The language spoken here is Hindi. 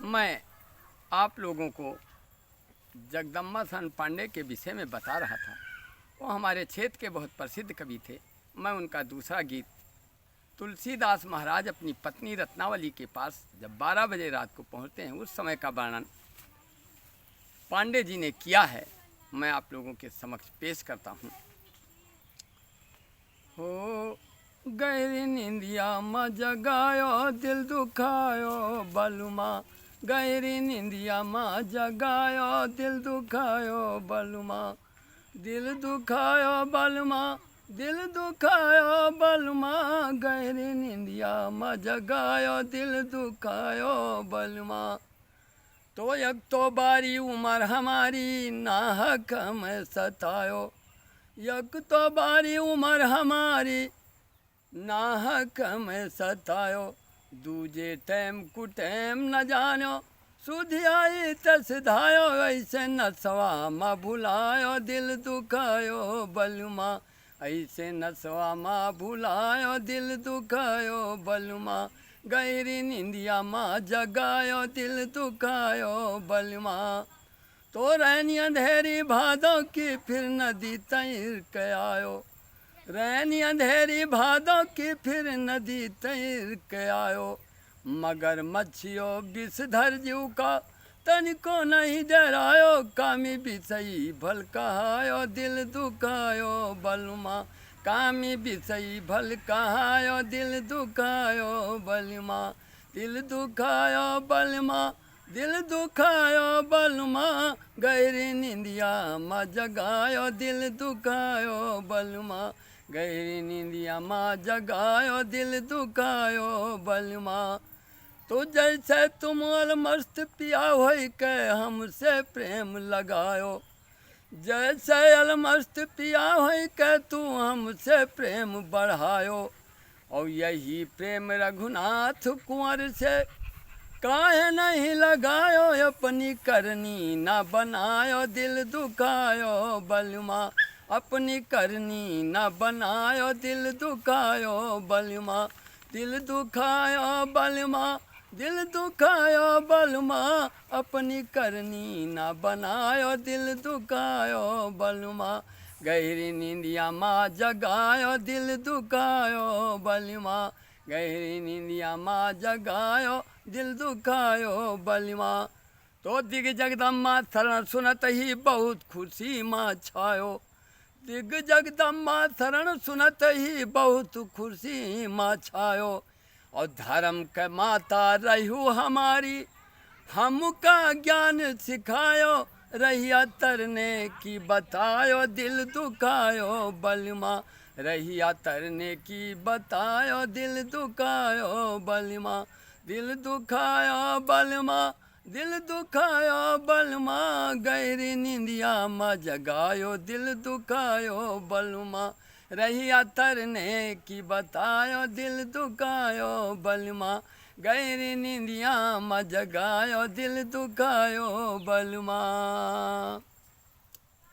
मैं आप लोगों को जगदम्बा शरण पांडे के विषय में बता रहा था। वो हमारे क्षेत्र के बहुत प्रसिद्ध कवि थे। मैं उनका दूसरा गीत, तुलसीदास महाराज अपनी पत्नी रत्नावली के पास जब 12 बजे रात को पहुंचते हैं, उस समय का वर्णन पांडे जी ने किया है। मैं आप लोगों के समक्ष पेश करता हूँ। हो गहरी निंदिया माँ जगायो, दिल दुखायो बलुमा। गहरी निंदिया माँ जगायो, दिल दुखायो बलुमा। दिल दुखायो बलुमा, दिल दुखायो बलुमा। गहरी निंदिया माँ जगायो, दिल दुखायो बलुमा। तो एक तो बारी उम्र हमारी, नाहक हमें सतायो। एक तो बारी उम्र हमारी, नाहक हमें सतायो। दूजे टैम कुटैम न जानो, सुधियाई तस धायो। ऐसे नसवा माँ भुलायो, दिल दुखायो बलुमा। ऐसे नसवा माँ भुलायो, दिल दुखायो बलुमा। गहरी निंदिया माँ जगायो, दिल दुखायो बलुमा। तो रैनी अंधेरी भादों की, फिर नदी तैर के आयो। रैनी अंधेरी भादों की, फिर नदी तैर के आयो। मगर मच्छियों विषधर जीव का, तनिको नहीं डरायो। कामी बिसई भल कहायो, दिल दुखायो बलुमा। कामी बिसई भल कहायो, दिल दुखायो बलुमा। दिल दुखायो बलुमा, दिल दुखायो बलुमा। गहरी निंदिया माँ जगायो, दिल दुखायो बलुमा। गहरी निंदिया माँ जगायो, दिल दुखायो बलुमा। तो जैसे तुम अलमस्त पिया होई के हमसे प्रेम लगायो। जैसे अलमस्त पिया होई के तू हमसे प्रेम बढ़ायो। और यही प्रेम रघुनाथ कुंवर से काहे नहीं लगायो। अपनी करनी ना बनायो, दिल दुखायो बलुमा। अपनी करनी ना बनायो, दिल दुखायो बलुमा। दिल दुखायो बलुमा, दिल दुखायो बलुमा। अपनी करनी ना बनायो, दिल दुखायो बलुमा। गहरी निंदिया माँ जगायो, दिल दुखायो बलुमा। गहरी निंदिया माँ जगायो, दिल दुखायो बलुमा। तो दिग जगदम्बा शरण सुनत ही, बहुत खुशी माँ छायो। दिग जगदम्बा शरण सुनत ही, बहुत खुशी माँ छायो। और धर्म के माता रहू हमारी, हमका ज्ञान सिखायो। रहिया तरने की बतायो, दिल दुखायो बलुमा। रहिया तरने की बतायो, दिल दुखायो बलुमा। दिल दुखायो बलुमा, दिल दुखायो बलुमा। गहरी निंदिया माँ जगायो, दिल दुखायो बलुमा। रहिया तरने की बतायो, दिल दुखायो बलुमा। गहरी निंदिया माँ जगायो, दिल दुखायो बलुमा।